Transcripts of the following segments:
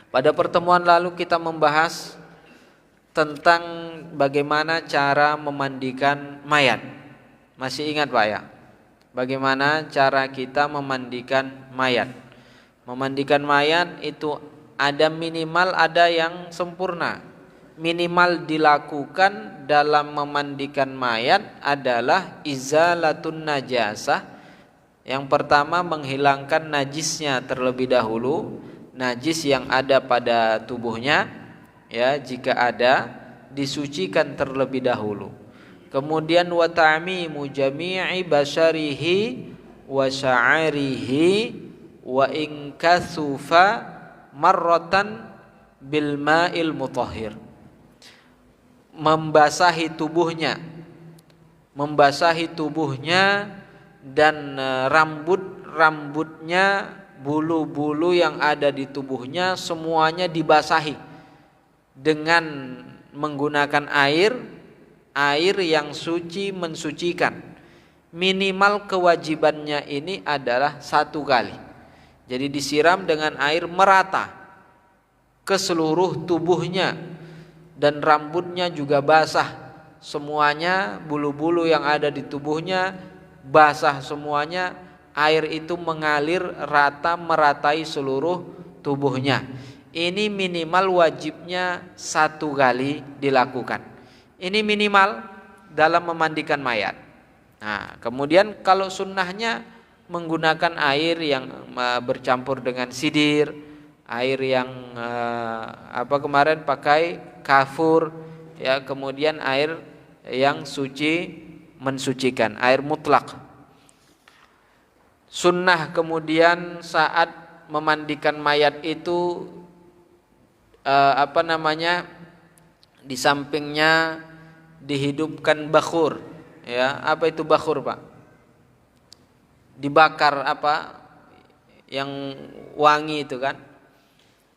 Pada pertemuan lalu kita membahas tentang bagaimana cara memandikan mayat. Masih ingat Pak ya? Bagaimana cara kita memandikan mayat? Memandikan mayat itu ada minimal, ada yang sempurna. Minimal dilakukan dalam memandikan mayat adalah izalatun najasah. Yang pertama, menghilangkan najisnya terlebih dahulu, najis yang ada pada tubuhnya, ya, jika ada disucikan terlebih dahulu. Kemudian wa ta'mimu jami'i basyarihi wa sya'arihi wa in kathufa marratan bil ma'il mutahhir. Membasahi tubuhnya dan rambutnya, bulu-bulu yang ada di tubuhnya semuanya dibasahi dengan menggunakan air yang suci, mensucikan. Minimal kewajibannya ini adalah 1 kali. Jadi disiram dengan air merata ke seluruh tubuhnya, dan rambutnya juga basah semuanya, bulu-bulu yang ada di tubuhnya basah semuanya. Air itu mengalir rata, meratai seluruh tubuhnya. Ini minimal wajibnya 1 kali dilakukan. Ini minimal dalam memandikan mayat. Nah, kemudian kalau sunnahnya menggunakan air yang bercampur dengan sidir, air yang kemarin pakai kafur, ya, kemudian air yang suci, mensucikan, air mutlak. Sunnah kemudian saat memandikan mayat itu di sampingnya dihidupkan bakhur, ya. Apa itu bakhur, Pak? Dibakar apa yang wangi itu kan.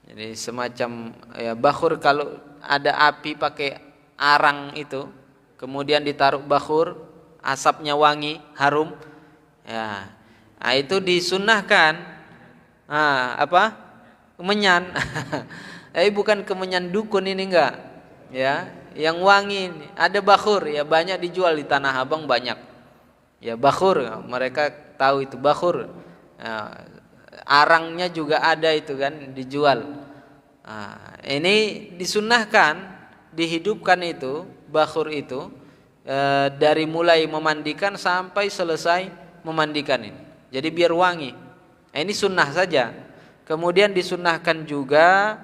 Jadi semacam, ya, bakhur, kalau ada api pakai arang itu, kemudian ditaruh bakhur, asapnya wangi, harum, ya. Nah, itu disunnahkan. Kemenyan. Bukan kemenyan dukun ini, enggak, ya. Yang wangi ini ada bakhur, ya, banyak dijual di Tanah Abang, banyak, ya, bakhur. Mereka tahu itu bakhur. Arangnya juga ada itu kan, dijual. Ini disunnahkan dihidupkan itu bakhur itu, dari mulai memandikan sampai selesai memandikan ini. Jadi biar wangi. Ini sunnah saja. Kemudian disunnahkan juga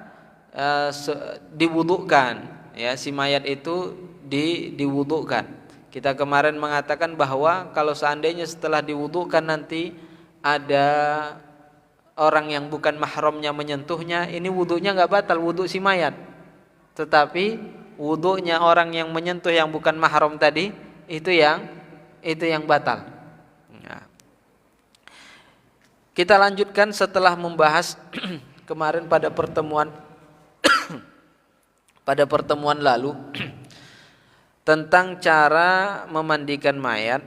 diwudukkan, ya, si mayat itu diwudukkan. Kita kemarin mengatakan bahwa kalau seandainya setelah diwudukkan nanti ada orang yang bukan mahramnya menyentuhnya, ini wuduknya nggak batal, wuduk si mayat. Tetapi wuduknya orang yang menyentuh yang bukan mahram tadi, itu yang batal. Nah, kita lanjutkan setelah membahas kemarin pada pertemuan lalu tentang cara memandikan mayat.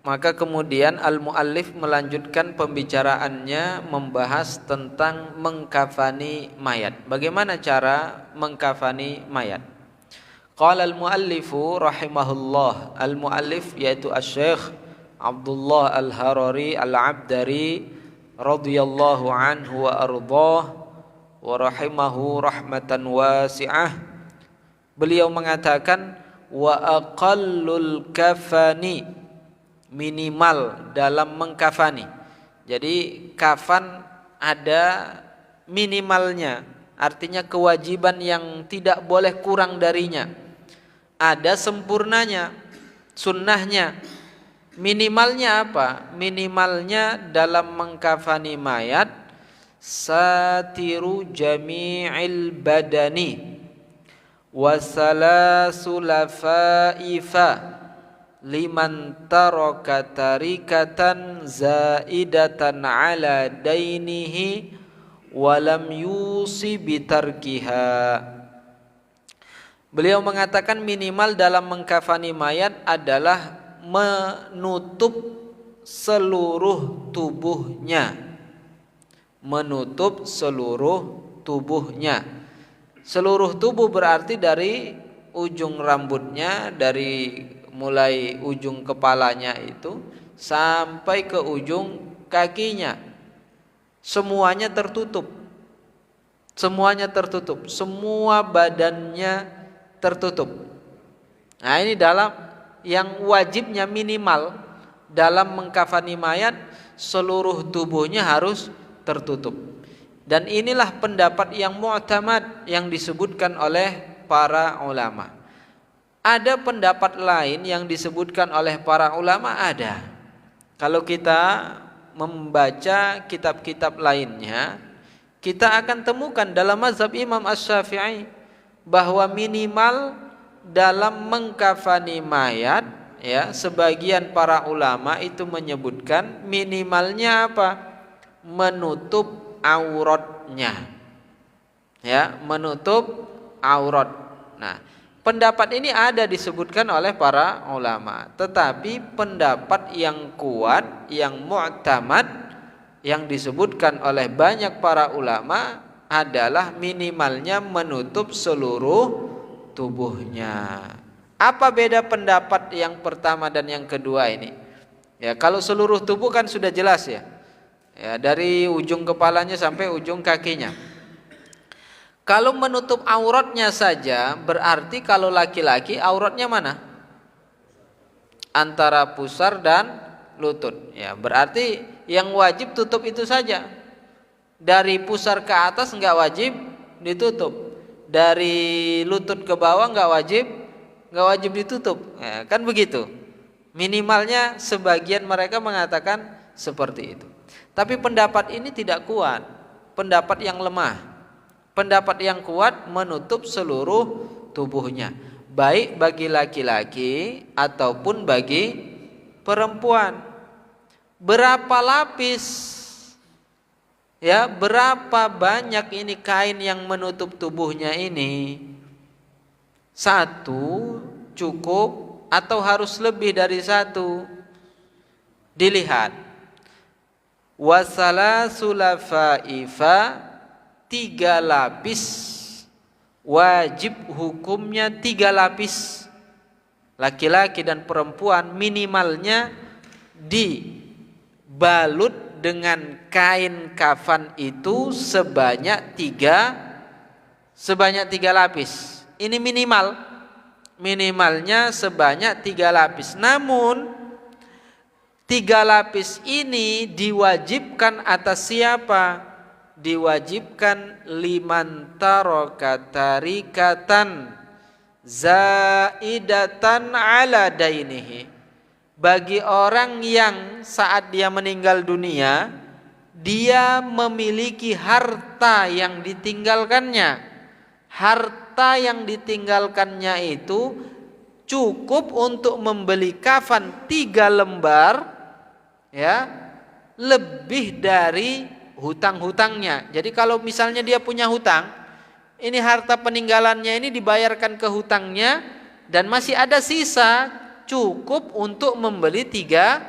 Maka kemudian al-muallif melanjutkan pembicaraannya membahas tentang mengkafani mayat. Bagaimana cara mengkafani mayat? Qala al-muallifu rahimahullah. Al-muallif yaitu Asy-Syaikh Abdullah Al-Harari Al-Abdari radhiyallahu anhu wa ardhah wa rahimahu rahmatan wasi'ah. Beliau mengatakan wa aqallul kafani, minimal dalam mengkafani. Jadi kafan ada minimalnya, artinya kewajiban yang tidak boleh kurang darinya. Ada sempurnanya, sunnahnya. Minimalnya apa? Minimalnya dalam mengkafani mayat satiru jami'il badani wa salasu lafaifa liman taraka tarikatan zaidatan ala dainihi walam yusi bitarkiha. Beliau mengatakan minimal dalam mengkafani mayat adalah menutup seluruh tubuhnya. Menutup seluruh tubuhnya. Seluruh tubuh berarti dari ujung rambutnya, dari mulai ujung kepalanya itu sampai ke ujung kakinya, semuanya tertutup. Semuanya tertutup, semua badannya tertutup. Nah, ini dalam yang wajibnya minimal dalam mengkafani mayat, seluruh tubuhnya harus tertutup. Dan inilah pendapat yang mu'tamad yang disebutkan oleh para ulama. Ada pendapat lain yang disebutkan oleh para ulama, ada. Kalau kita membaca kitab-kitab lainnya, kita akan temukan dalam mazhab Imam Asy-Syafi'i bahwa minimal dalam mengkafani mayat, ya, sebagian para ulama itu menyebutkan minimalnya apa? Menutup auratnya. Ya, menutup aurat. Nah, pendapat ini ada disebutkan oleh para ulama, tetapi pendapat yang kuat, yang mu'tamad, yang disebutkan oleh banyak para ulama adalah minimalnya menutup seluruh tubuhnya. Apa beda pendapat yang pertama dan yang kedua ini? Ya, kalau seluruh tubuh kan sudah jelas ya. Ya, dari ujung kepalanya sampai ujung kakinya. Kalau menutup auratnya saja, berarti kalau laki-laki auratnya mana? Antara pusar dan lutut. Ya, berarti yang wajib tutup itu saja. Dari pusar ke atas enggak wajib ditutup. Dari lutut ke bawah enggak wajib ditutup. Ya, kan begitu. Minimalnya sebagian mereka mengatakan seperti itu. Tapi pendapat ini tidak kuat. Pendapat yang lemah. Pendapat yang kuat menutup seluruh tubuhnya, baik bagi laki-laki ataupun bagi perempuan. Berapa lapis? Ya, berapa banyak ini kain yang menutup tubuhnya ini? Satu cukup atau harus lebih dari satu? Dilihat. Wasalasulafaifa, 3 lapis, wajib hukumnya 3 lapis. Laki-laki dan perempuan minimalnya dibalut dengan kain kafan itu sebanyak 3 lapis. Ini minimalnya sebanyak 3 lapis. Namun 3 lapis ini diwajibkan atas siapa? Diwajibkan liman taraka tarikatan zaidatan ala dainihi, bagi orang yang saat dia meninggal dunia dia memiliki harta yang ditinggalkannya. Harta yang ditinggalkannya itu cukup untuk membeli kafan 3 lembar, ya, lebih dari hutang-hutangnya. Jadi kalau misalnya dia punya hutang, ini harta peninggalannya ini dibayarkan ke hutangnya dan masih ada sisa, cukup untuk membeli 3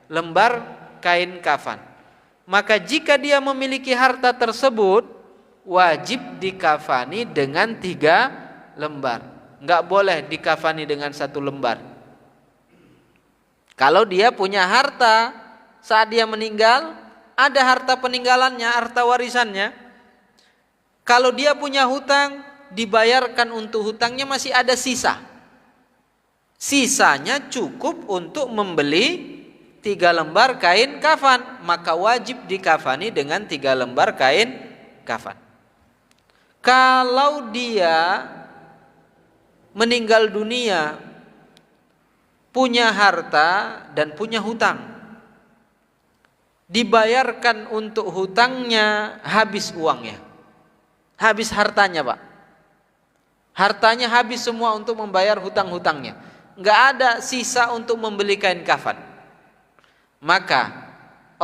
lembar kain kafan. Maka jika dia memiliki harta tersebut, wajib dikafani dengan 3 lembar. Enggak boleh dikafani dengan 1 lembar. Kalau dia punya harta saat dia meninggal, ada harta peninggalannya, harta warisannya. Kalau dia punya hutang, dibayarkan untuk hutangnya, masih ada sisa. Sisanya cukup untuk membeli 3 lembar kain kafan, maka wajib dikafani dengan 3 lembar kain kafan. Kalau dia meninggal dunia, punya harta dan punya hutang, dibayarkan untuk hutangnya, habis uangnya, habis hartanya, Pak. Hartanya habis semua untuk membayar hutang-hutangnya, nggak ada sisa untuk membeli kain kafan. Maka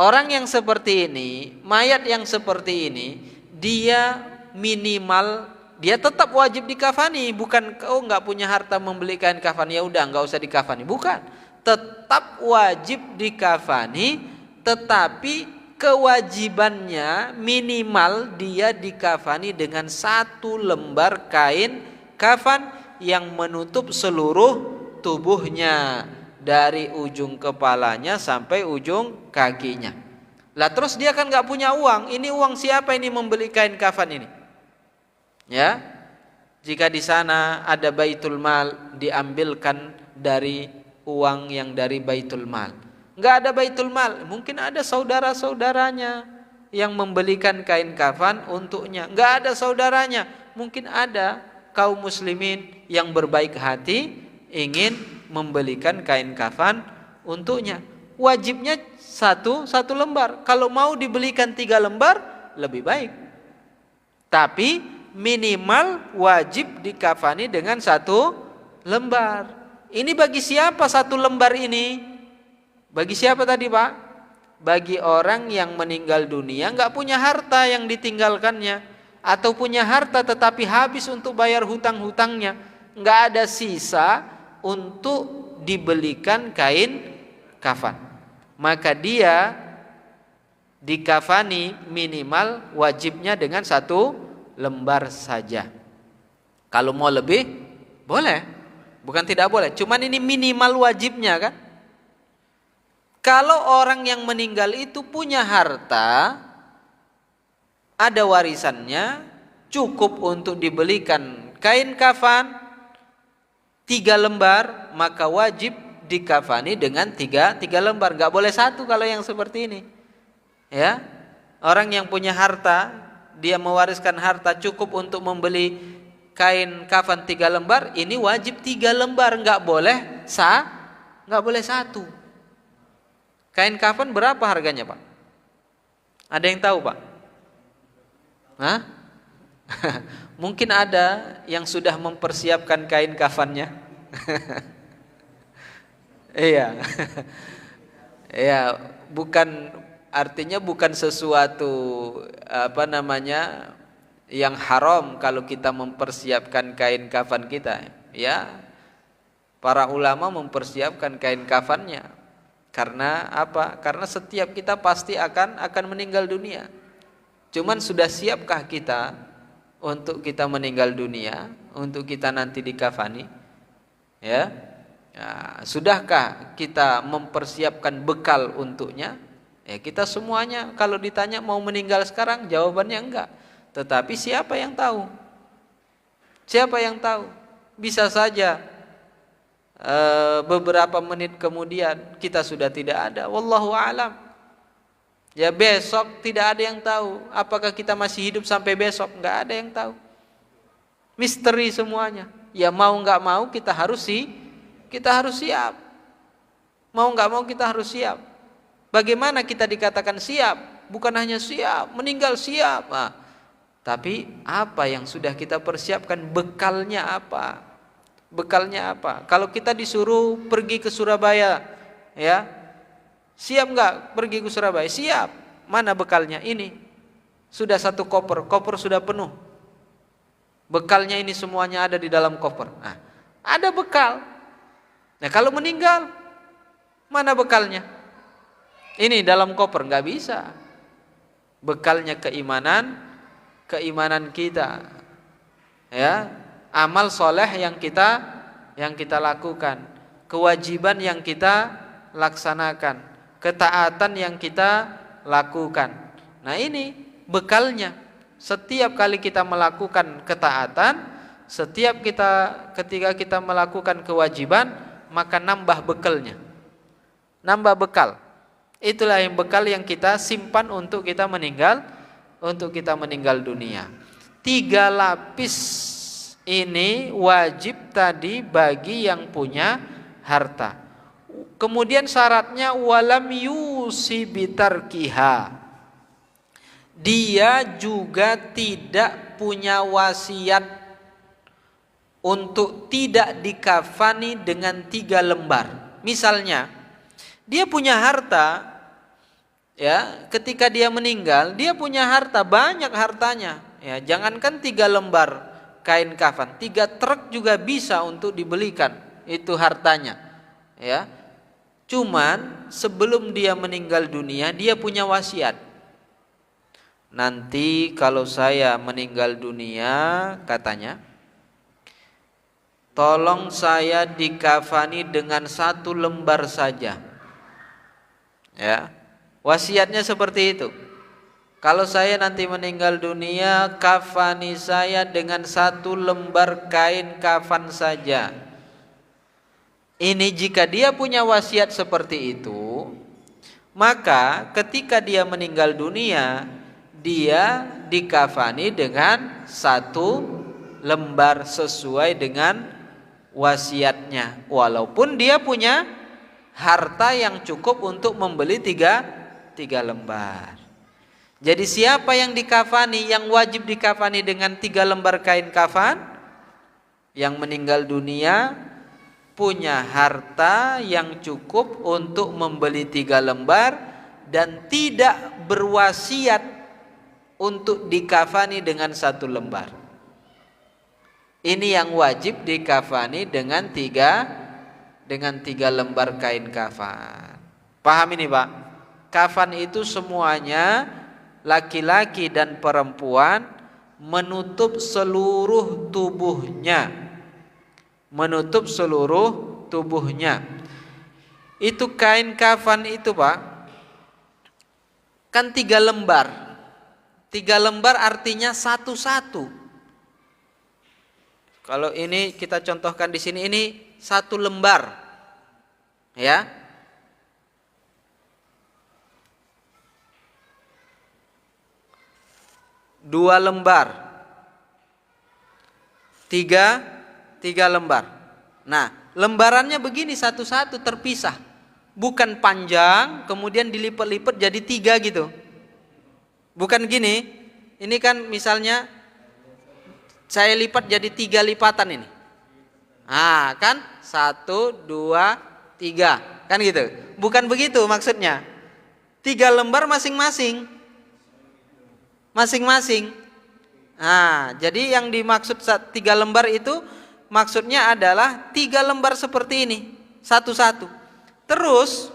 orang yang seperti ini, mayat yang seperti ini, dia minimal, dia tetap wajib dikafani. Bukan nggak punya harta membeli kain kafan, ya udah nggak usah dikafani. Bukan, tetap wajib dikafani, tetapi kewajibannya minimal dia dikafani dengan 1 lembar kain kafan yang menutup seluruh tubuhnya dari ujung kepalanya sampai ujung kakinya. Lah terus dia kan nggak punya uang. Ini uang siapa ini membeli kain kafan ini? Ya, jika di sana ada baitul mal, diambilkan dari uang yang dari baitul mal. Nggak ada baitul mal, mungkin ada saudara-saudaranya yang membelikan kain kafan untuknya. Nggak ada saudaranya, mungkin ada kaum muslimin yang berbaik hati ingin membelikan kain kafan untuknya. Wajibnya satu lembar. Kalau mau dibelikan 3 lembar lebih baik. Tapi minimal wajib dikafani dengan 1 lembar. Ini bagi siapa 1 lembar ini? Bagi siapa tadi Pak? Bagi orang yang meninggal dunia nggak punya harta yang ditinggalkannya, atau punya harta tetapi habis untuk bayar hutang-hutangnya, nggak ada sisa untuk dibelikan kain kafan. Maka dia dikafani minimal wajibnya dengan 1 lembar saja. Kalau mau lebih boleh, bukan tidak boleh, cuman ini minimal wajibnya kan. Kalau orang yang meninggal itu punya harta, ada warisannya, cukup untuk dibelikan kain kafan 3 lembar, maka wajib dikafani dengan 3 lembar. Nggak boleh 1 kalau yang seperti ini. Ya, orang yang punya harta, dia mewariskan harta cukup untuk membeli kain kafan 3 lembar, ini wajib 3 lembar, nggak boleh 1. Kain kafan berapa harganya Pak? Ada yang tahu Pak? Hah? Mungkin ada yang sudah mempersiapkan kain kafannya. Iya. Ya, artinya bukan sesuatu yang haram kalau kita mempersiapkan kain kafan kita. Ya. Para ulama mempersiapkan kain kafannya. Karena apa? Karena setiap kita pasti akan meninggal dunia. Cuman sudah siapkah kita untuk kita meninggal dunia, untuk kita nanti dikafani? Ya. Ya, sudahkah kita mempersiapkan bekal untuknya? Ya, kita semuanya kalau ditanya mau meninggal sekarang, jawabannya enggak. Tetapi siapa yang tahu? Siapa yang tahu? Bisa saja beberapa menit kemudian kita sudah tidak ada. Wallahu a'lam. Ya, besok tidak ada yang tahu. Apakah kita masih hidup sampai besok? Enggak ada yang tahu. Misteri semuanya. Ya mau enggak mau kita harus siap. Mau enggak mau kita harus siap. Bagaimana kita dikatakan siap? Bukan hanya siap, meninggal siap. Nah, tapi apa yang sudah kita persiapkan? Bekalnya apa? Bekalnya apa? Kalau kita disuruh pergi ke Surabaya, ya, siap enggak pergi ke Surabaya? Siap. Mana bekalnya? Ini. Sudah 1 koper sudah penuh. Bekalnya ini semuanya ada di dalam koper. Nah, ada bekal. Nah, kalau meninggal, mana bekalnya? Ini dalam koper, nggak bisa. Bekalnya keimanan kita, ya, amal soleh yang kita lakukan, kewajiban yang kita laksanakan, ketaatan yang kita lakukan. Nah, ini bekalnya. Setiap kali kita melakukan ketaatan, ketika kita melakukan kewajiban, maka nambah bekalnya. Nambah bekal. Itulah yang bekal yang kita simpan untuk kita meninggal dunia. 3 lapis ini wajib tadi bagi yang punya harta. Kemudian syaratnya walam yusi bitarkiha. Dia juga tidak punya wasiat untuk tidak dikafani dengan 3 lembar. Misalnya, dia punya harta, ya, ketika dia meninggal, dia punya harta, banyak hartanya. Ya, jangankan 3 lembar kain kafan, 3 truk juga bisa untuk dibelikan itu hartanya. Ya, cuman sebelum dia meninggal dunia, dia punya wasiat. nanti kalau saya meninggal dunia, katanya, tolong saya dikafani dengan 1 lembar saja. Ya, wasiatnya seperti itu. Kalau saya nanti meninggal dunia, kafani saya dengan 1 lembar kain kafan saja. Ini jika dia punya wasiat seperti itu, maka ketika dia meninggal dunia, dia dikafani dengan 1 lembar sesuai dengan wasiatnya. Walaupun dia punya harta yang cukup untuk membeli 3 lembar. Jadi siapa yang dikafani, yang wajib dikafani dengan 3 lembar kain kafan? Yang meninggal dunia punya harta yang cukup untuk membeli 3 lembar dan tidak berwasiat untuk dikafani dengan 1 lembar. Ini yang wajib dikafani dengan 3 lembar kain kafan. Paham ini, Pak? Kafan itu semuanya laki-laki dan perempuan menutup seluruh tubuhnya. Menutup seluruh tubuhnya. Itu kain kafan itu, Pak, kan 3 lembar. 3 lembar artinya 1-1. Kalau ini kita contohkan di sini, ini 1 lembar. Ya. Dua lembar, tiga lembar. Nah, lembarannya begini 1-1 terpisah, bukan panjang kemudian dilipat-lipat jadi 3 gitu. Bukan gini. Ini kan misalnya saya lipat jadi 3 lipatan ini. Ah, kan 1, 2, 3, kan gitu. Bukan begitu maksudnya. 3 lembar masing-masing. Nah, jadi yang dimaksud 3 lembar itu maksudnya adalah 3 lembar seperti ini, 1-1. Terus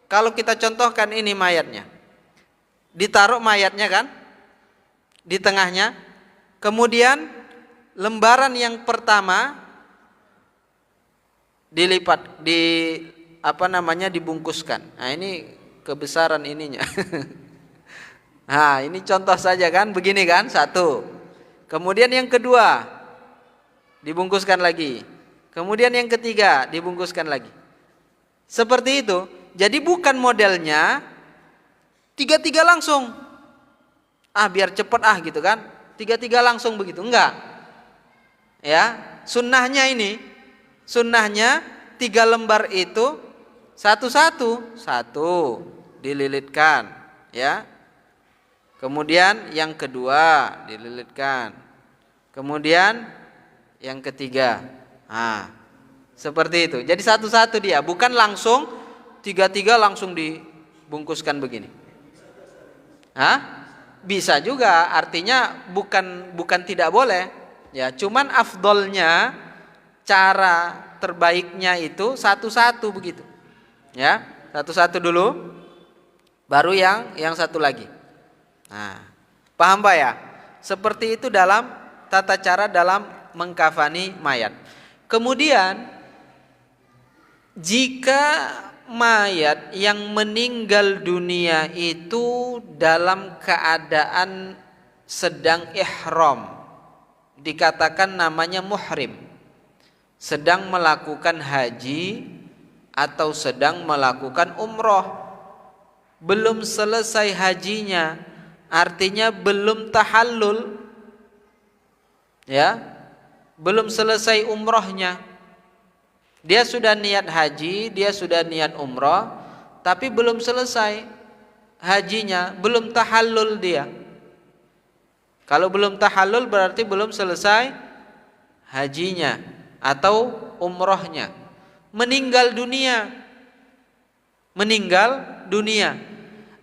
kalau kita contohkan ini mayatnya, ditaruh mayatnya kan di tengahnya, kemudian lembaran yang pertama dilipat, dibungkuskan. Nah, ini kebesaran ininya. Nah, ini contoh saja kan, begini kan, 1. Kemudian yang kedua dibungkuskan lagi. Kemudian yang ketiga dibungkuskan lagi. Seperti itu. Jadi bukan modelnya 3 langsung. Biar cepat gitu kan. 3 langsung begitu, enggak. Ya, sunnahnya ini. Sunnahnya 3 lembar itu 1-1, 1 dililitkan, ya. Kemudian yang kedua dililitkan. Kemudian yang ketiga. Nah, seperti itu. Jadi 1-1 dia, bukan langsung 3 langsung dibungkuskan begini. Bisa juga, artinya bukan tidak boleh. Ya, cuman afdolnya, cara terbaiknya itu 1-1 begitu. Ya, 1-1 dulu, baru yang satu lagi. Nah, paham Pak ya? Seperti itu dalam tata cara dalam mengkafani mayat. Kemudian jika mayat yang meninggal dunia itu dalam keadaan sedang ihram, dikatakan namanya muhrim, sedang melakukan haji atau sedang melakukan umroh, belum selesai hajinya, artinya belum tahallul, ya, belum selesai umrohnya. Dia sudah niat haji, dia sudah niat umroh, tapi belum selesai hajinya, belum tahallul dia. Kalau belum tahallul berarti belum selesai hajinya atau umrohnya. Meninggal dunia.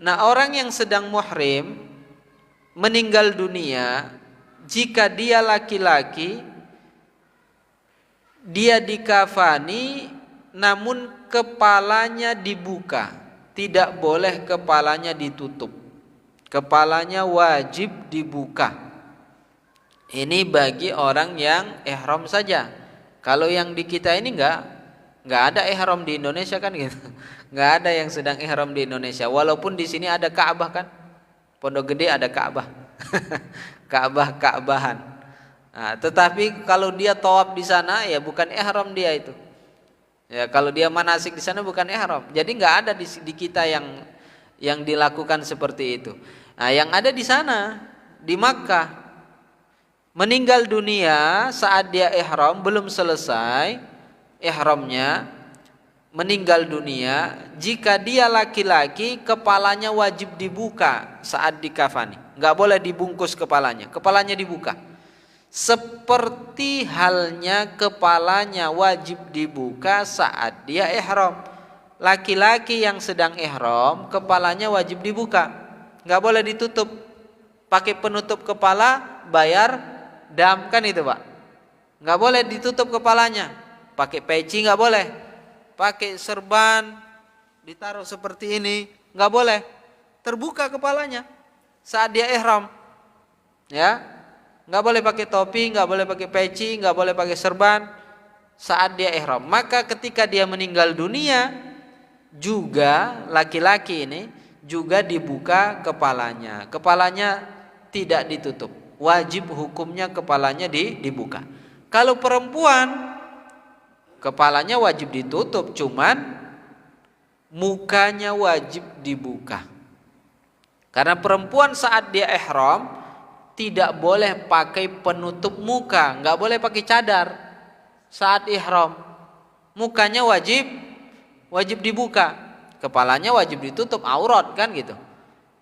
Nah, orang yang sedang muhrim meninggal dunia, jika dia laki-laki, dia dikafani namun kepalanya dibuka, tidak boleh kepalanya ditutup. kepalanya wajib dibuka. Ini bagi orang yang ihram saja. Kalau yang di kita ini enggak ada ihram di Indonesia kan gitu. Enggak ada yang sedang ihram di Indonesia. Walaupun di sini ada Ka'bah kan. Pondok Gede ada Ka'bah. Ka'bahan. Nah, tetapi kalau dia tawaf di sana ya bukan ihram dia itu. Ya, kalau dia manasik di sana bukan ihram. Jadi enggak ada di kita yang dilakukan seperti itu. Nah, yang ada di sana di Makkah, meninggal dunia saat dia ihram, belum selesai ihramnya, meninggal dunia, jika dia laki-laki kepalanya wajib dibuka saat dikafani. Enggak boleh dibungkus kepalanya dibuka. Seperti halnya kepalanya wajib dibuka saat dia ihram. Laki-laki yang sedang ihram kepalanya wajib dibuka, enggak boleh ditutup. Pakai penutup kepala bayar dam kan itu Pak. Enggak boleh ditutup kepalanya. Pakai peci enggak boleh. Pakai serban ditaruh seperti ini enggak boleh. Terbuka kepalanya saat dia ihram. Ya. Enggak boleh pakai topi, enggak boleh pakai peci, enggak boleh pakai serban saat dia ihram. Maka ketika dia meninggal dunia juga laki-laki ini juga dibuka kepalanya. Kepalanya tidak ditutup. Wajib hukumnya kepalanya dibuka. Kalau perempuan kepalanya wajib ditutup, cuman mukanya wajib dibuka. Karena perempuan saat dia ihram tidak boleh pakai penutup muka, enggak boleh pakai cadar saat ihram. Mukanya wajib dibuka. Kepalanya wajib ditutup, aurat kan gitu.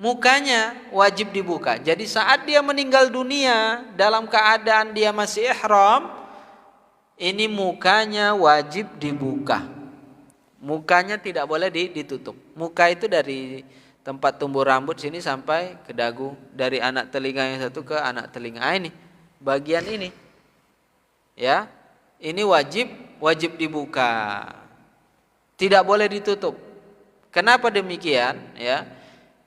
Mukanya wajib dibuka. Jadi saat dia meninggal dunia dalam keadaan dia masih ihram, ini mukanya wajib dibuka. Mukanya tidak boleh ditutup. Muka itu dari tempat tumbuh rambut sini sampai ke dagu, dari anak telinga yang satu ke anak telinga ini, bagian ini. Ya. Ini wajib dibuka. Tidak boleh ditutup. Kenapa demikian? Ya.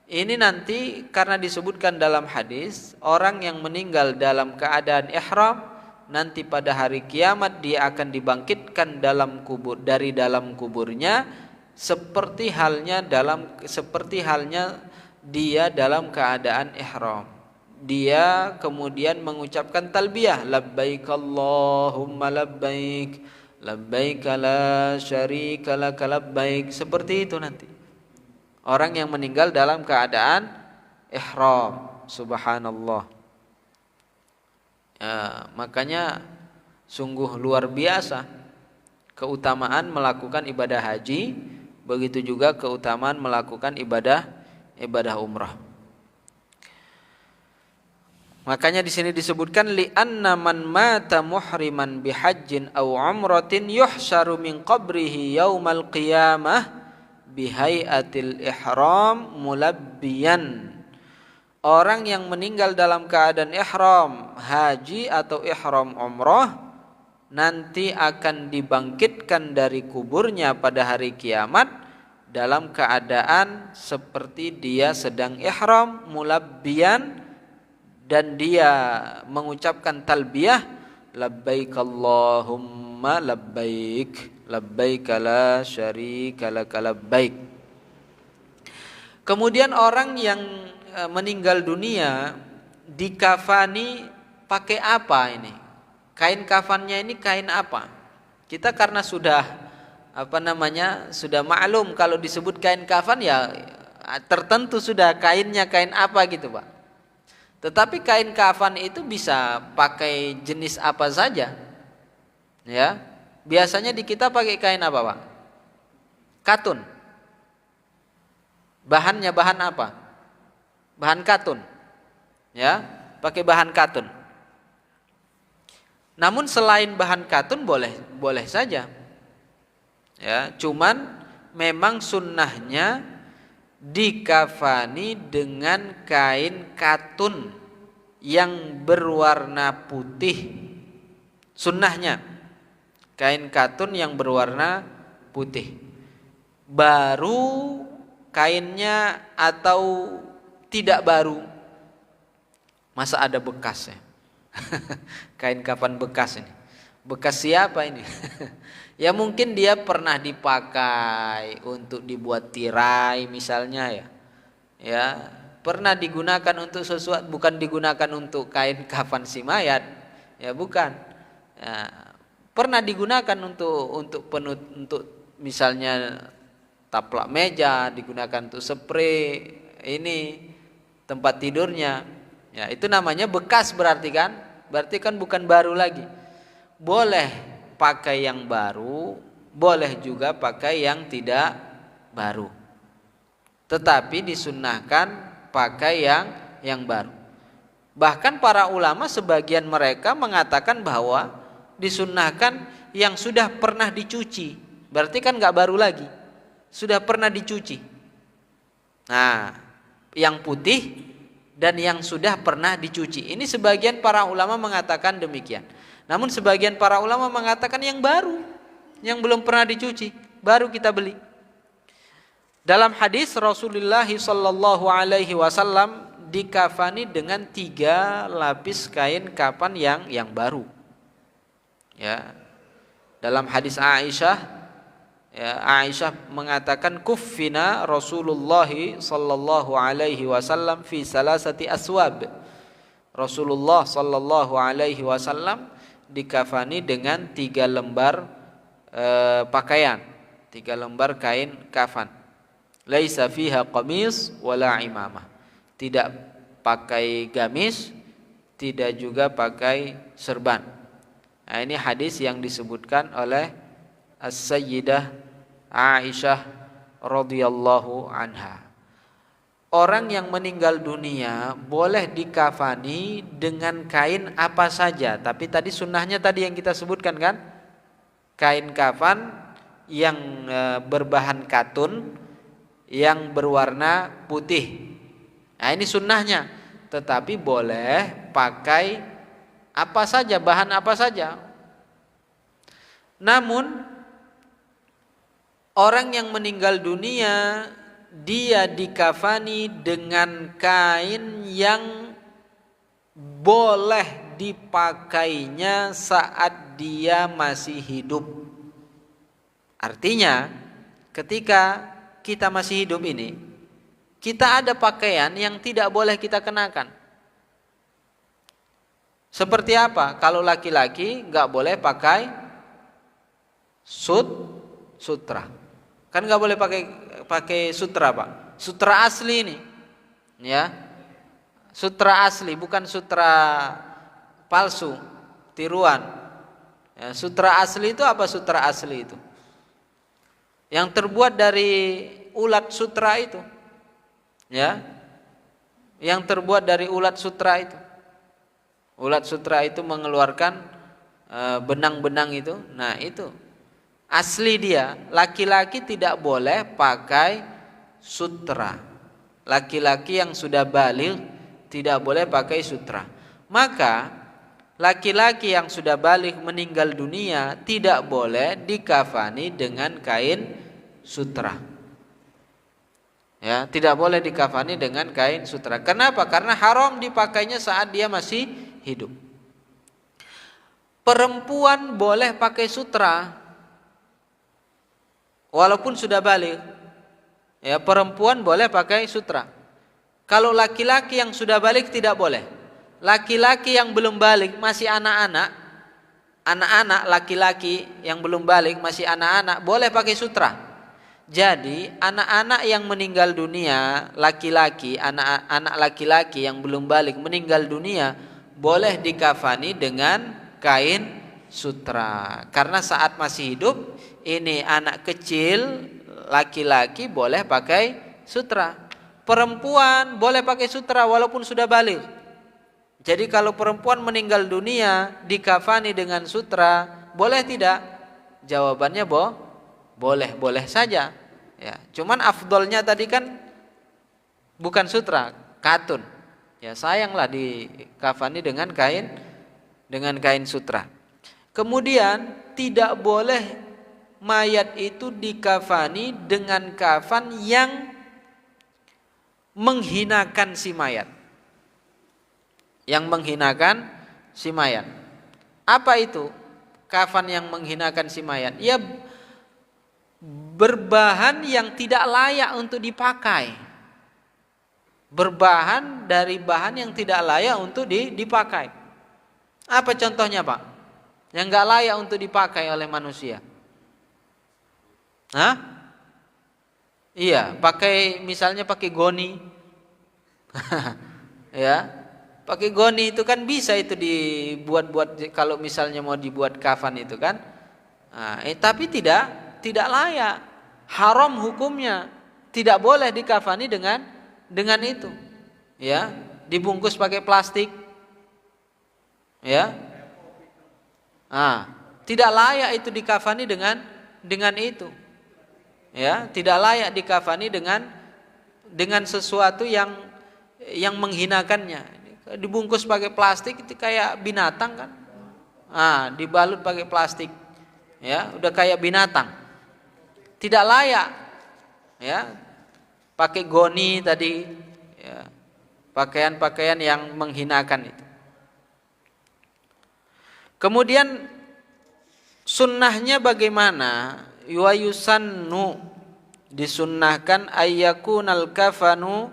Ini nanti karena disebutkan dalam hadis, orang yang meninggal dalam keadaan ihram nanti pada hari kiamat dia akan dibangkitkan dari dalam kuburnya seperti halnya dia dalam keadaan ihram. Dia kemudian mengucapkan talbiyah, labbaik Allahumma labbaik, labbaik la syarika lak labbaik, seperti itu nanti. Orang yang meninggal dalam keadaan ihram, subhanallah. Ya, makanya sungguh luar biasa keutamaan melakukan ibadah haji, begitu juga keutamaan melakukan ibadah umrah. Makanya di sini disebutkan li'anna man mata muhriman bihajjin aw umratin yuhsyaru min qabrihi yaumal qiyamah bihaiatil ihram mulabbiyan. Orang yang meninggal dalam keadaan ihram haji atau ihram umrah nanti akan dibangkitkan dari kuburnya pada hari kiamat dalam keadaan seperti dia sedang ihram mulabbiyan, dan dia mengucapkan talbiyah, labbaik Allahumma labbaik, labbaik la syarika lak labbaik. Kemudian orang yang meninggal dunia dikafani pakai apa ini? Kain kafannya ini kain apa? Kita karena sudah sudah maklum kalau disebut kain kafan ya tertentu sudah kainnya kain apa gitu, Pak. Tetapi kain kafan itu bisa pakai jenis apa saja. Ya. Biasanya di kita pakai kain apa, Pak? Katun. Bahannya bahan apa? Bahan katun. Ya, pakai bahan katun. Namun selain bahan katun boleh saja. Ya, cuman memang sunnahnya dikafani dengan kain katun yang berwarna putih. Sunnahnya kain katun yang berwarna putih. Baru kainnya atau tidak baru. Masa ada bekasnya? Kain kafan bekas ini. Bekas siapa ini? Ya mungkin dia pernah dipakai untuk dibuat tirai misalnya ya. Ya, pernah digunakan untuk sesuatu, bukan digunakan untuk kain kafan si mayat. Ya, bukan. Ya, pernah digunakan untuk misalnya taplak meja, digunakan untuk spray ini tempat tidurnya. Ya, itu namanya bekas berarti kan? Berarti kan bukan baru lagi. Boleh pakai yang baru, boleh juga pakai yang tidak baru. Tetapi disunnahkan pakai yang baru. Bahkan para ulama sebagian mereka mengatakan bahwa disunnahkan yang sudah pernah dicuci. Berarti kan nggak baru lagi, sudah pernah dicuci. Nah, yang putih dan yang sudah pernah dicuci. Ini sebagian para ulama mengatakan demikian. Namun sebagian para ulama mengatakan yang baru, yang belum pernah dicuci, baru kita beli. Dalam hadis Rasulullah sallallahu alaihi wasallam dikafani dengan 3 lapis kain kafan yang baru. Ya. Dalam hadis Aisyah, ya, Aisyah mengatakan kuffina Rasulullah sallallahu alaihi wasallam fi salasati aswab. Rasulullah sallallahu alaihi wasallam dikafani dengan 3 lembar pakaian, 3 lembar kain kafan. Laisa fiha qamis wala imamah. Tidak pakai gamis, tidak juga pakai serban. Nah, ini hadis yang disebutkan oleh As-Sayyidah Aisyah radhiyallahu anha. Orang yang meninggal dunia boleh dikafani dengan kain apa saja. Tapi tadi sunnahnya tadi yang kita sebutkan kan, kain kafan yang berbahan katun yang berwarna putih. Nah, ini sunnahnya. Tetapi boleh pakai apa saja, bahan apa saja. Namun orang yang meninggal dunia dia dikafani dengan kain yang boleh dipakainya saat dia masih hidup. Artinya ketika kita masih hidup ini, kita ada pakaian yang tidak boleh kita kenakan. Seperti apa? Kalau laki-laki nggak boleh pakai sutra. Kan nggak boleh pakai sutra, Pak. Sutra asli ini, ya. Sutra asli, bukan sutra palsu, tiruan. Ya, sutra asli itu apa? Sutra asli itu yang terbuat dari ulat sutra itu, ya. Yang terbuat dari ulat sutra itu. Ulat sutra itu mengeluarkan benang-benang itu. Nah, itu asli dia. Laki-laki tidak boleh pakai sutra. Laki-laki yang sudah baligh tidak boleh pakai sutra. Maka laki-laki yang sudah baligh meninggal dunia tidak boleh dikafani dengan kain sutra. Ya, tidak boleh dikafani dengan kain sutra. Kenapa? Karena haram dipakainya saat dia masih hidup. Perempuan boleh pakai sutra walaupun sudah baligh. Ya, perempuan boleh pakai sutra. Kalau laki-laki yang sudah baligh tidak boleh. Laki-laki yang belum baligh masih anak-anak, anak-anak laki-laki yang belum baligh masih anak-anak boleh pakai sutra. Jadi anak-anak yang meninggal dunia, laki-laki, anak-anak laki-laki yang belum baligh meninggal dunia boleh dikafani dengan kain sutra. Karena saat masih hidup ini anak kecil laki-laki boleh pakai sutra. Perempuan boleh pakai sutra walaupun sudah baligh. Jadi kalau perempuan meninggal dunia dikafani dengan sutra, boleh tidak? Jawabannya boleh saja. Ya, cuman afdolnya tadi kan bukan sutra, katun. Ya, sayanglah dikafani dengan kain sutra. Kemudian tidak boleh mayat itu dikafani dengan kafan yang menghinakan si mayat. Yang menghinakan si mayat. Apa itu kafan yang menghinakan si mayat? Ya, berbahan yang tidak layak untuk dipakai. Berbahan dari bahan yang tidak layak untuk dipakai. Apa contohnya, Pak? Yang nggak layak untuk dipakai oleh manusia. Hah? Iya, misalnya pakai goni. Ya. Pakai goni itu kan bisa itu dibuat-buat kalau misalnya mau dibuat kafan itu kan. Nah, tapi tidak layak. Haram hukumnya. Tidak boleh dikafani dengan itu. Ya, dibungkus pakai plastik. Ya. Tidak layak itu dikafani dengan itu. Ya, tidak layak dikafani dengan sesuatu yang menghinakannya. Dibungkus pakai plastik itu kayak binatang kan. Dibalut pakai plastik. Ya, udah kayak binatang. Tidak layak. Ya. Pakai goni tadi, ya. Pakaian-pakaian yang menghinakan itu. Kemudian sunnahnya bagaimana? Wa yusannu, disunnahkan ayyakunal kafanu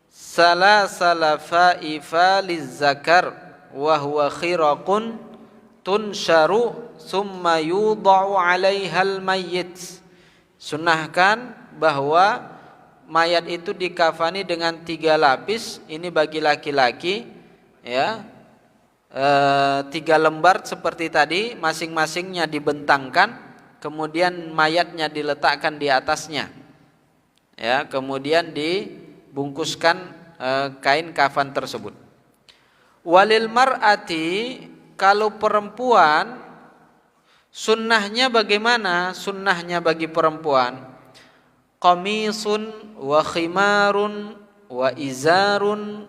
salasala fa'ifa lizzakar wa huwa khiraqun tunsharu summa yudha'u 'alaihal mayyit. Sunnahkan bahwa mayat itu dikafani dengan 3 lapis. Ini bagi laki-laki, ya. 3 lembar seperti tadi, masing-masingnya dibentangkan, kemudian mayatnya diletakkan di atasnya. Ya, kemudian dibungkuskan kain kafan tersebut. Walil mar'ati, kalau perempuan sunnahnya bagaimana? Sunnahnya bagi perempuan qamisun wa khimarun wa izarun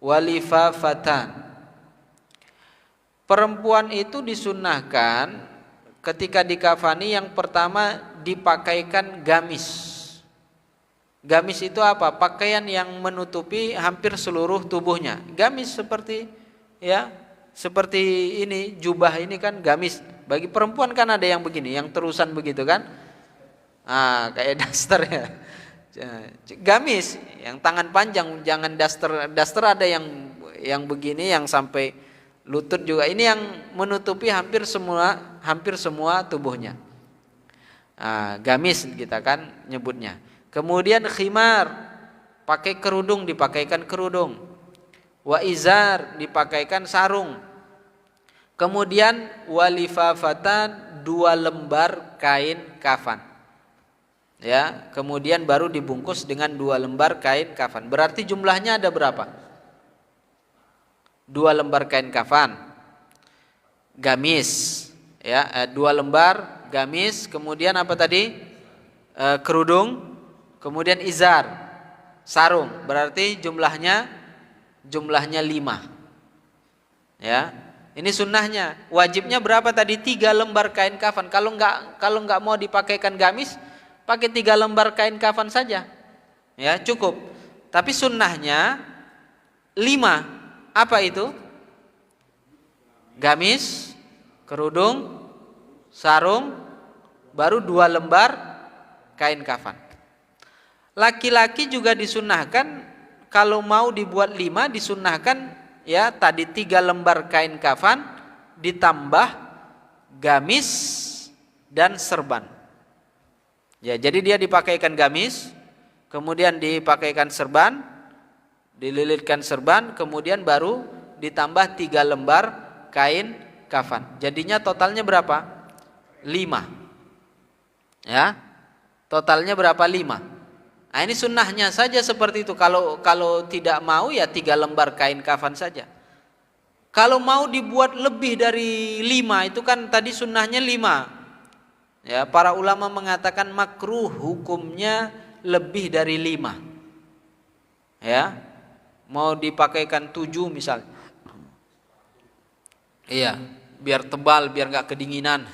wa lifafatan. Perempuan itu disunnahkan ketika dikafani yang pertama dipakaikan gamis. Gamis itu apa? Pakaian yang menutupi hampir seluruh tubuhnya. Gamis seperti ini, jubah ini kan gamis. Bagi perempuan kan ada yang begini, yang terusan begitu kan? Kayak daster ya. Gamis yang tangan panjang, jangan daster. Daster ada yang begini yang sampai lutut juga. Ini yang menutupi hampir semua tubuhnya. Gamis kita kan nyebutnya. Kemudian khimar, pakai kerudung, dipakaikan kerudung. Wa izar, dipakaikan sarung. Kemudian walifafatan, 2 lembar kain kafan. Ya, kemudian baru dibungkus dengan 2 lembar kain kafan. Berarti jumlahnya ada berapa? 2 lembar kain kafan, gamis, ya, 2 lembar gamis, kemudian apa tadi? Kerudung, kemudian izar, sarung. Berarti jumlahnya 5. Ya, ini sunnahnya. Wajibnya berapa tadi? 3 lembar kain kafan. Kalau nggak mau dipakaikan gamis, pakai 3 lembar kain kafan saja. Ya, cukup. Tapi sunnahnya 5. Apa itu? Gamis, kerudung, sarung, baru 2 lembar kain kafan. Laki-laki juga disunnahkan, kalau mau dibuat 5 disunnahkan, ya, tadi 3 lembar kain kafan ditambah gamis dan serban. Ya, jadi dia dipakaikan gamis, kemudian dipakaikan serban, dililitkan serban, kemudian baru ditambah 3 lembar kain kafan. Jadinya totalnya berapa? 5. Ya, totalnya berapa? 5. Nah, ini sunnahnya saja seperti itu. Kalau tidak mau ya 3 lembar kain kafan saja. Kalau mau dibuat lebih dari 5, itu kan tadi sunnahnya 5. Ya, para ulama mengatakan makruh hukumnya lebih dari 5. Ya. Mau dipakaikan 7 misalnya. Iya, biar tebal, biar nggak kedinginan.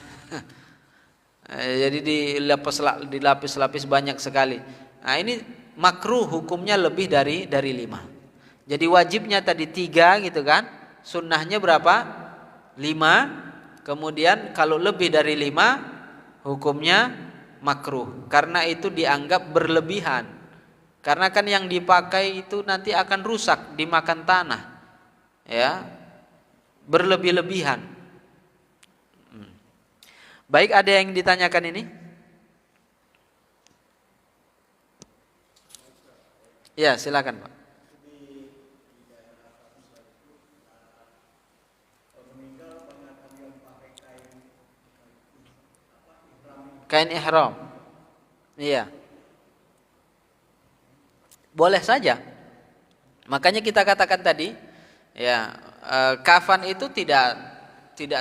Jadi dilapis-lapis banyak sekali. Nah, ini makruh hukumnya lebih dari 5. Jadi wajibnya tadi 3 gitu kan, sunnahnya berapa? 5. Kemudian kalau lebih dari 5 hukumnya makruh, karena itu dianggap berlebihan. Karena kan yang dipakai itu nanti akan rusak dimakan tanah, ya, berlebih-lebihan. Baik, ada yang ditanyakan ini? Ya, silakan Pak. Kain ihram. Iya. Boleh saja. Makanya kita katakan tadi, ya, kafan itu tidak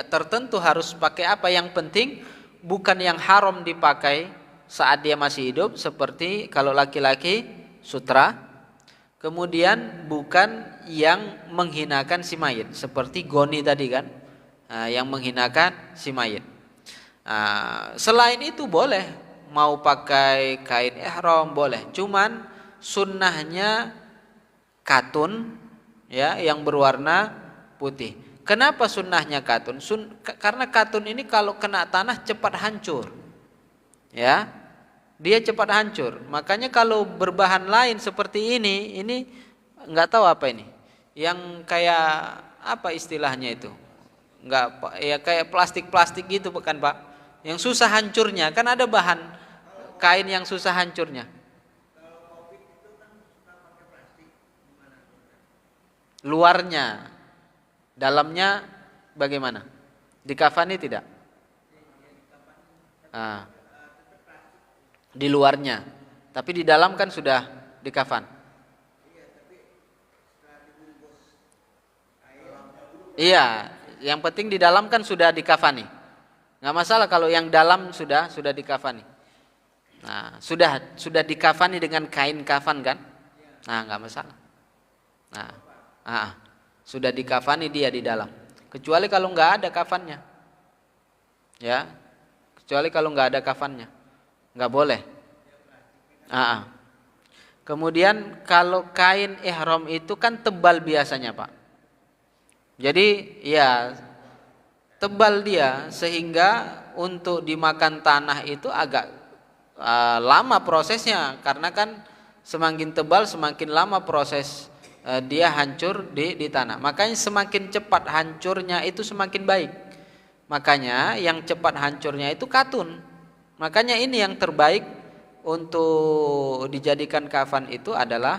tertentu harus pakai apa, yang penting bukan yang haram dipakai saat dia masih hidup, seperti kalau laki-laki sutra. Kemudian bukan yang menghinakan si mayit, seperti goni tadi kan, yang menghinakan si mayit. Selain itu boleh, mau pakai kain ihram boleh, cuman sunnahnya katun, ya, yang berwarna putih. Kenapa sunnahnya katun? Karena katun ini kalau kena tanah cepat hancur, ya, dia cepat hancur. Makanya kalau berbahan lain seperti ini nggak tahu apa ini, yang kayak apa istilahnya itu, nggak, ya, kayak plastik gitu bukan Pak? Yang susah hancurnya, kan ada bahan kain yang susah hancurnya. Luarnya, dalamnya bagaimana? Dikafani tidak? Di luarnya, tapi di dalam kan sudah dikafan. Iya, yang penting di dalam kan sudah dikafani. Nggak masalah kalau yang dalam sudah dikafani. Nah, sudah dikafani dengan kain kafan kan? Nah, nggak masalah. Nah, sudah dikafani dia di dalam. Kecuali kalau nggak ada kafannya, ya. Kecuali kalau nggak ada kafannya, nggak boleh. Kemudian kalau kain ihram itu kan tebal biasanya Pak. Jadi ya tebal dia, sehingga untuk dimakan tanah itu agak lama prosesnya, karena kan semakin tebal semakin lama proses dia hancur di tanah. Makanya semakin cepat hancurnya itu semakin baik. Makanya yang cepat hancurnya itu katun. Makanya ini yang terbaik untuk dijadikan kafan itu adalah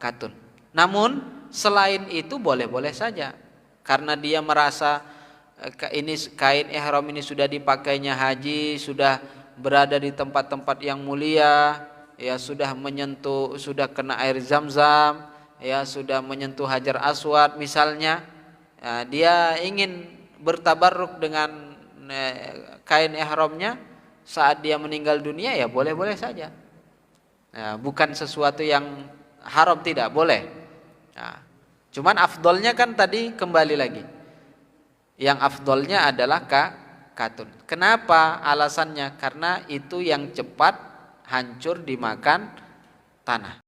katun. Namun selain itu boleh-boleh saja, karena dia merasa ini kain ihram ini sudah dipakainya haji, sudah berada di tempat-tempat yang mulia, ya, sudah menyentuh, sudah kena air zam-zam, ya, sudah menyentuh hajar aswad misalnya, ya, dia ingin bertabarruk dengan kain ihramnya saat dia meninggal dunia, ya boleh-boleh saja, ya, bukan sesuatu yang haram, tidak boleh. Nah, cuman afdolnya kan tadi kembali lagi, yang afdolnya adalah katun. Kenapa? Alasannya karena itu yang cepat hancur dimakan tanah.